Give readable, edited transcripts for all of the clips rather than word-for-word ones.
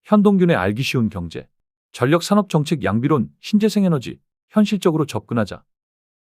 현동균의 알기 쉬운 경제, 전력산업정책 양비론, 신재생에너지, 현실적으로 접근하자.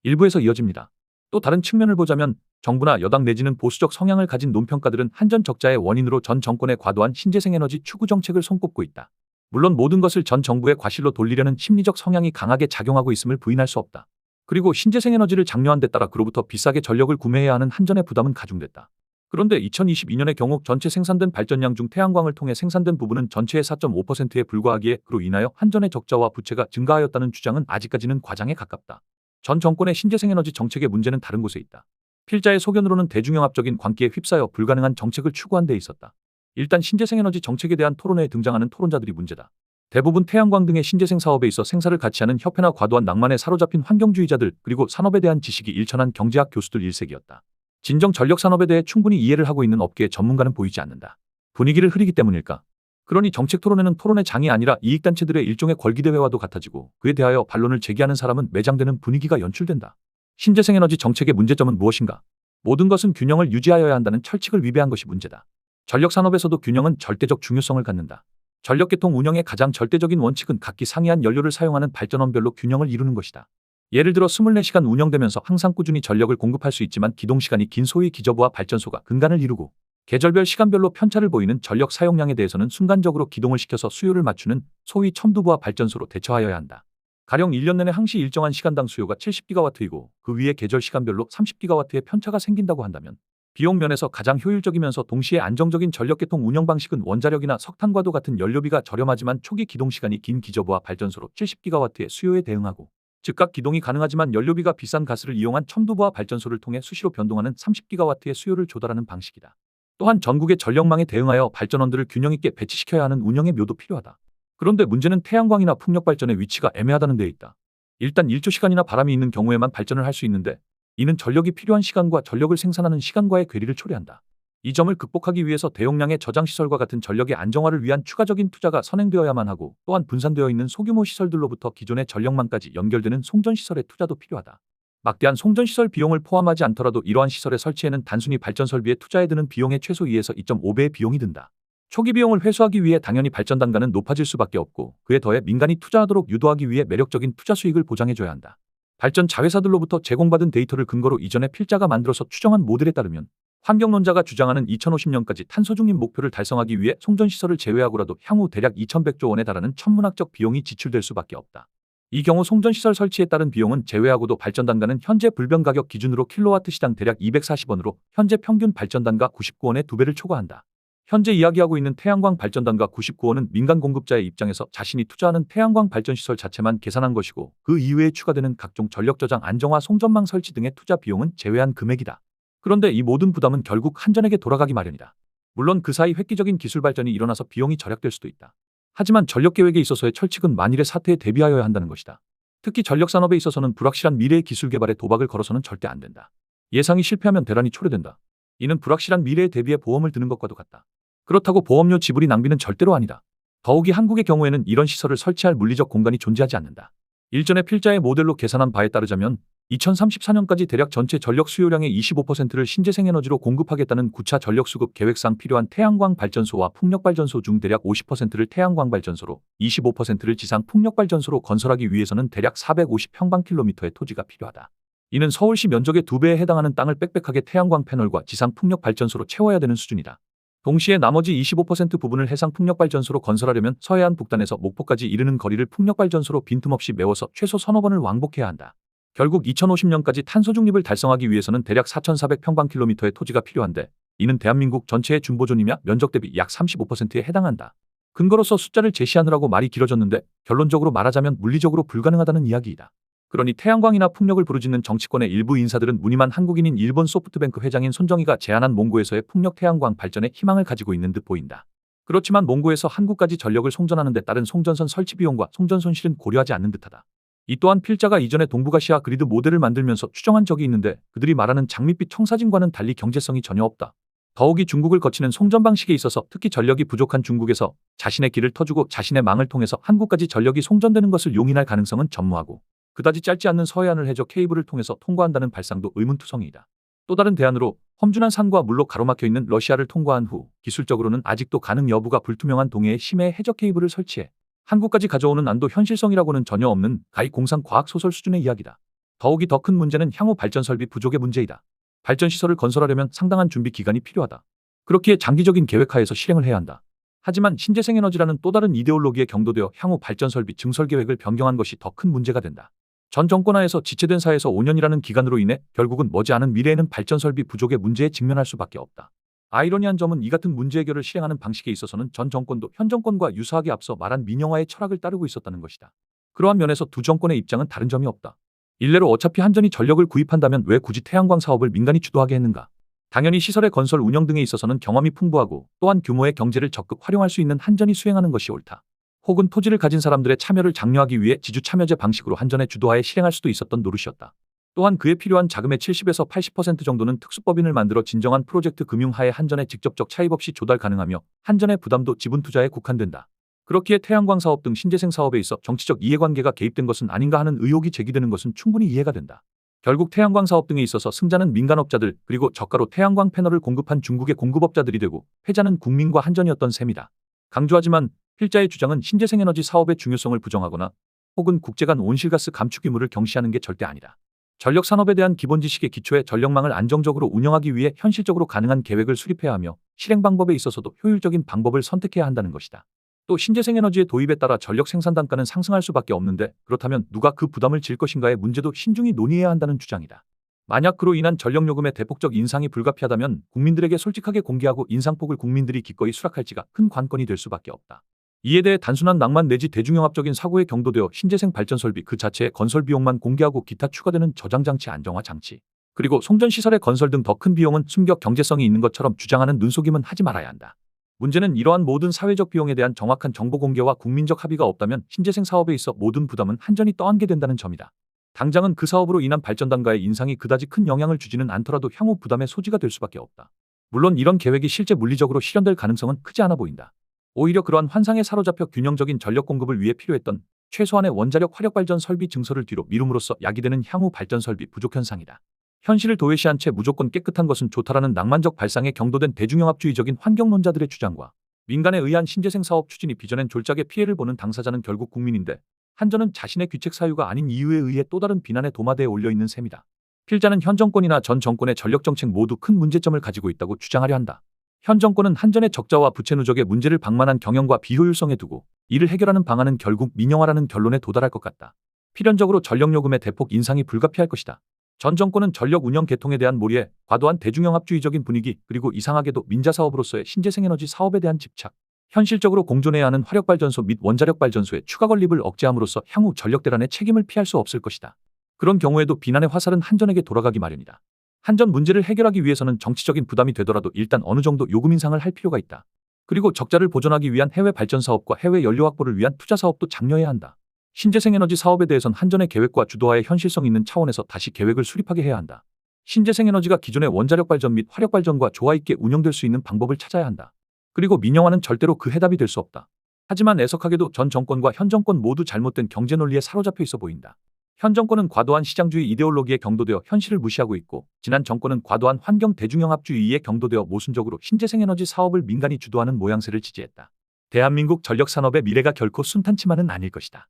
일부에서 이어집니다. 또 다른 측면을 보자면 정부나 여당 내지는 보수적 성향을 가진 논평가들은 한전 적자의 원인으로 전 정권의 과도한 신재생에너지 추구 정책을 손꼽고 있다. 물론 모든 것을 전 정부의 과실로 돌리려는 심리적 성향이 강하게 작용하고 있음을 부인할 수 없다. 그리고 신재생에너지를 장려한 데 따라 그로부터 비싸게 전력을 구매해야 하는 한전의 부담은 가중됐다. 그런데 2022년의 경우 전체 생산된 발전량 중 태양광을 통해 생산된 부분은 전체의 4.5%에 불과하기에 그로 인하여 한전의 적자와 부채가 증가하였다는 주장은 아직까지는 과장에 가깝다. 전 정권의 신재생에너지 정책의 문제는 다른 곳에 있다. 필자의 소견으로는 대중영합적인 광기에 휩싸여 불가능한 정책을 추구한 데 있었다. 일단 신재생에너지 정책에 대한 토론회에 등장하는 토론자들이 문제다. 대부분 태양광 등의 신재생 사업에 있어 생사를 같이 하는 협회나 과도한 낭만에 사로잡힌 환경주의자들, 그리고 산업에 대한 지식이 일천한 경제학 교수들 일색이었다. 진정 전력 산업에 대해 충분히 이해를 하고 있는 업계의 전문가는 보이지 않는다. 분위기를 흐리기 때문일까? 그러니 정책 토론회는 토론의 장이 아니라 이익단체들의 일종의 걸기대회와도 같아지고, 그에 대하여 반론을 제기하는 사람은 매장되는 분위기가 연출된다. 신재생에너지 정책의 문제점은 무엇인가? 모든 것은 균형을 유지하여야 한다는 철칙을 위배한 것이 문제다. 전력산업에서도 균형은 절대적 중요성을 갖는다. 전력계통 운영의 가장 절대적인 원칙은 각기 상이한 연료를 사용하는 발전원별로 균형을 이루는 것이다. 예를 들어 24시간 운영되면서 항상 꾸준히 전력을 공급할 수 있지만 기동시간이 긴 소위 기저부하 발전소가 근간을 이루고, 계절별 시간별로 편차를 보이는 전력 사용량에 대해서는 순간적으로 기동을 시켜서 수요를 맞추는 소위 첨두부하 발전소로 대처하여야 한다. 가령 1년 내내 항시 일정한 시간당 수요가 70기가와트이고 그 위에 계절 시간별로 30기가와트의 편차가 생긴다고 한다면 비용 면에서 가장 효율적이면서 동시에 안정적인 전력계통 운영 방식은 원자력이나 석탄과도 같은 연료비가 저렴하지만 초기 기동시간이 긴 기저부하 발전소로 70기가와트의 수요에 대응하고, 즉각 기동이 가능하지만 연료비가 비싼 가스를 이용한 첨두부하 발전소를 통해 수시로 변동하는 30기가와트의 수요를 조달하는 방식이다. 또한 전국의 전력망에 대응하여 발전원들을 균형 있게 배치시켜야 하는 운영의 묘도 필요하다. 그런데 문제는 태양광이나 풍력발전의 위치가 애매하다는 데 있다. 일단 일조시간이나 바람이 있는 경우에만 발전을 할 수 있는데, 이는 전력이 필요한 시간과 전력을 생산하는 시간과의 괴리를 초래한다. 이 점을 극복하기 위해서 대용량의 저장시설과 같은 전력의 안정화를 위한 추가적인 투자가 선행되어야만 하고, 또한 분산되어 있는 소규모 시설들로부터 기존의 전력망까지 연결되는 송전시설의 투자도 필요하다. 막대한 송전시설 비용을 포함하지 않더라도 이러한 시설의 설치에는 단순히 발전 설비에 투자에 드는 비용의 최소 2에서 2.5배의 비용이 든다. 초기 비용을 회수하기 위해 당연히 발전 단가는 높아질 수밖에 없고, 그에 더해 민간이 투자하도록 유도하기 위해 매력적인 투자 수익을 보장해줘야 한다. 발전 자회사들로부터 제공받은 데이터를 근거로 이전에 필자가 만들어서 추정한 모델에 따르면 환경론자가 주장하는 2050년까지 탄소 중립 목표를 달성하기 위해 송전시설을 제외하고라도 향후 대략 2100조 원에 달하는 천문학적 비용이 지출될 수밖에 없다. 이 경우 송전시설 설치에 따른 비용은 제외하고도 발전 단가는 현재 불변 가격 기준으로 킬로와트 시당 대략 240원으로 현재 평균 발전 단가 99원의 2배를 초과한다. 현재 이야기하고 있는 태양광 발전 단가 99원은 민간 공급자의 입장에서 자신이 투자하는 태양광 발전시설 자체만 계산한 것이고, 그 이외에 추가되는 각종 전력 저장 안정화 송전망 설치 등의 투자 비용은 제외한 금액이다. 그런데 이 모든 부담은 결국 한전에게 돌아가기 마련이다. 물론 그 사이 획기적인 기술 발전이 일어나서 비용이 절약될 수도 있다. 하지만 전력 계획에 있어서의 철칙은 만일의 사태에 대비하여야 한다는 것이다. 특히 전력 산업에 있어서는 불확실한 미래의 기술 개발에 도박을 걸어서는 절대 안 된다. 예상이 실패하면 대란이 초래된다. 이는 불확실한 미래에 대비해 보험을 드는 것과도 같다. 그렇다고 보험료 지불이 낭비는 절대로 아니다. 더욱이 한국의 경우에는 이런 시설을 설치할 물리적 공간이 존재하지 않는다. 일전에 필자의 모델로 계산한 바에 따르자면 2034년까지 대략 전체 전력 수요량의 25%를 신재생에너지로 공급하겠다는 9차 전력수급 계획상 필요한 태양광 발전소와 풍력발전소 중 대략 50%를 태양광 발전소로, 25%를 지상 풍력발전소로 건설하기 위해서는 대략 450평방킬로미터의 토지가 필요하다. 이는 서울시 면적의 2배에 해당하는 땅을 빽빽하게 태양광 패널과 지상 풍력발전소로 채워야 되는 수준이다. 동시에 나머지 25% 부분을 해상 풍력발전소로 건설하려면 서해안 북단에서 목포까지 이르는 거리를 풍력발전소로 빈틈없이 메워서 최소 서너 번을 왕복해야 한다. 결국 2050년까지 탄소 중립을 달성하기 위해서는 대략 4,400평방킬로미터의 토지가 필요한데, 이는 대한민국 전체의 준보존이며 면적 대비 약 35%에 해당한다. 근거로서 숫자를 제시하느라고 말이 길어졌는데 결론적으로 말하자면 물리적으로 불가능하다는 이야기이다. 그러니 태양광이나 풍력을 부르짖는 정치권의 일부 인사들은 무늬만 한국인인 일본 소프트뱅크 회장인 손정희가 제안한 몽고에서의 풍력 태양광 발전에 희망을 가지고 있는 듯 보인다. 그렇지만 몽고에서 한국까지 전력을 송전하는 데 따른 송전선 설치 비용과 송전 손실은 고려하지 않는 듯하다. 이 또한 필자가 이전에 동북아시아 그리드 모델을 만들면서 추정한 적이 있는데, 그들이 말하는 장밋빛 청사진과는 달리 경제성이 전혀 없다. 더욱이 중국을 거치는 송전 방식에 있어서 특히 전력이 부족한 중국에서 자신의 길을 터주고 자신의 망을 통해서 한국까지 전력이 송전되는 것을 용인할 가능성은 전무하고, 그다지 짧지 않는 서해안을 해저 케이블을 통해서 통과한다는 발상도 의문투성이이다. 또 다른 대안으로 험준한 산과 물로 가로막혀 있는 러시아를 통과한 후 기술적으로는 아직도 가능 여부가 불투명한 동해에 심해 해적 케이블을 설치해 한국까지 가져오는 안도 현실성이라고는 전혀 없는 가히 공상 과학 소설 수준의 이야기다. 더욱이 더 큰 문제는 향후 발전 설비 부족의 문제이다. 발전 시설을 건설하려면 상당한 준비 기간이 필요하다. 그렇기에 장기적인 계획하에서 실행을 해야 한다. 하지만 신재생에너지라는 또 다른 이데올로기에 경도되어 향후 발전 설비 증설 계획을 변경한 것이 더 큰 문제가 된다. 전 정권하에서 지체된 4에서 5년이라는 기간으로 인해 결국은 머지않은 미래에는 발전 설비 부족의 문제에 직면할 수밖에 없다. 아이러니한 점은 이 같은 문제 해결을 실행하는 방식에 있어서는 전 정권도 현 정권과 유사하게 앞서 말한 민영화의 철학을 따르고 있었다는 것이다. 그러한 면에서 두 정권의 입장은 다른 점이 없다. 일례로 어차피 한전이 전력을 구입한다면 왜 굳이 태양광 사업을 민간이 주도하게 했는가? 당연히 시설의 건설 운영 등에 있어서는 경험이 풍부하고 또한 규모의 경제를 적극 활용할 수 있는 한전이 수행하는 것이 옳다. 혹은 토지를 가진 사람들의 참여를 장려하기 위해 지주 참여제 방식으로 한전의 주도하에 실행할 수도 있었던 노릇이었다. 또한 그에 필요한 자금의 70에서 80% 정도는 특수법인을 만들어 진정한 프로젝트 금융하에 한전에 직접적 차입 없이 조달 가능하며 한전의 부담도 지분 투자에 국한된다. 그렇기에 태양광 사업 등 신재생 사업에 있어 정치적 이해관계가 개입된 것은 아닌가 하는 의혹이 제기되는 것은 충분히 이해가 된다. 결국 태양광 사업 등에 있어서 승자는 민간업자들 그리고 저가로 태양광 패널을 공급한 중국의 공급업자들이 되고 패자는 국민과 한전이었던 셈이다. 강조하지만 필자의 주장은 신재생에너지 사업의 중요성을 부정하거나 혹은 국제 간 온실가스 감축 의무를 경시하는 게 절대 아니다. 전력 산업에 대한 기본 지식의 기초에 전력망을 안정적으로 운영하기 위해 현실적으로 가능한 계획을 수립해야 하며 실행 방법에 있어서도 효율적인 방법을 선택해야 한다는 것이다. 또 신재생에너지의 도입에 따라 전력 생산 단가는 상승할 수밖에 없는데 그렇다면 누가 그 부담을 질 것인가의 문제도 신중히 논의해야 한다는 주장이다. 만약 그로 인한 전력요금의 대폭적 인상이 불가피하다면 국민들에게 솔직하게 공개하고 인상폭을 국민들이 기꺼이 수락할지가 큰 관건이 될 수밖에 없다. 이에 대해 단순한 낭만 내지 대중영합적인 사고에 경도되어 신재생 발전 설비 그 자체의 건설 비용만 공개하고 기타 추가되는 저장장치 안정화 장치 그리고 송전시설의 건설 등 더 큰 비용은 숨격 경제성이 있는 것처럼 주장하는 눈속임은 하지 말아야 한다. 문제는 이러한 모든 사회적 비용에 대한 정확한 정보 공개와 국민적 합의가 없다면 신재생 사업에 있어 모든 부담은 한전이 떠안게 된다는 점이다. 당장은 그 사업으로 인한 발전 단가의 인상이 그다지 큰 영향을 주지는 않더라도 향후 부담의 소지가 될 수밖에 없다. 물론 이런 계획이 실제 물리적으로 실현될 가능성은 크지 않아 보인다. 오히려 그러한 환상에 사로잡혀 균형적인 전력 공급을 위해 필요했던 최소한의 원자력 화력발전 설비 증설을 뒤로 미룸으로써 야기되는 향후 발전 설비 부족 현상이다. 현실을 도외시한 채 무조건 깨끗한 것은 좋다라는 낭만적 발상에 경도된 대중영합주의적인 환경론자들의 주장과 민간에 의한 신재생 사업 추진이 빚어낸 졸작의 피해를 보는 당사자는 결국 국민인데 한전은 자신의 귀책 사유가 아닌 이유에 의해 또 다른 비난의 도마대에 올려있는 셈이다. 필자는 현 정권이나 전 정권의 전력정책 모두 큰 문제점을 가지고 있다고 주장하려 한다. 현 정권은 한전의 적자와 부채 누적의 문제를 방만한 경영과 비효율성에 두고 이를 해결하는 방안은 결국 민영화라는 결론에 도달할 것 같다. 필연적으로 전력요금의 대폭 인상이 불가피할 것이다. 전 정권은 전력 운영 개통에 대한 몰이에 과도한 대중영합주의적인 분위기 그리고 이상하게도 민자사업으로서의 신재생에너지 사업에 대한 집착, 현실적으로 공존해야 하는 화력발전소 및 원자력발전소의 추가 건립을 억제함으로써 향후 전력대란의 책임을 피할 수 없을 것이다. 그런 경우에도 비난의 화살은 한전에게 돌아가기 마련이다. 한전 문제를 해결하기 위해서는 정치적인 부담이 되더라도 일단 어느 정도 요금 인상을 할 필요가 있다. 그리고 적자를 보전하기 위한 해외 발전 사업과 해외 연료 확보를 위한 투자 사업도 장려해야 한다. 신재생에너지 사업에 대해선 한전의 계획과 주도하에 현실성 있는 차원에서 다시 계획을 수립하게 해야 한다. 신재생에너지가 기존의 원자력 발전 및 화력 발전과 조화 있게 운영될 수 있는 방법을 찾아야 한다. 그리고 민영화는 절대로 그 해답이 될 수 없다. 하지만 애석하게도 전 정권과 현 정권 모두 잘못된 경제 논리에 사로잡혀 있어 보인다. 현 정권은 과도한 시장주의 이데올로기에 경도되어 현실을 무시하고 있고 지난 정권은 과도한 환경 대중영합주의에 경도되어 모순적으로 신재생에너지 사업을 민간이 주도하는 모양새를 지지했다. 대한민국 전력산업의 미래가 결코 순탄치만은 아닐 것이다.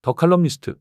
더 칼럼니스트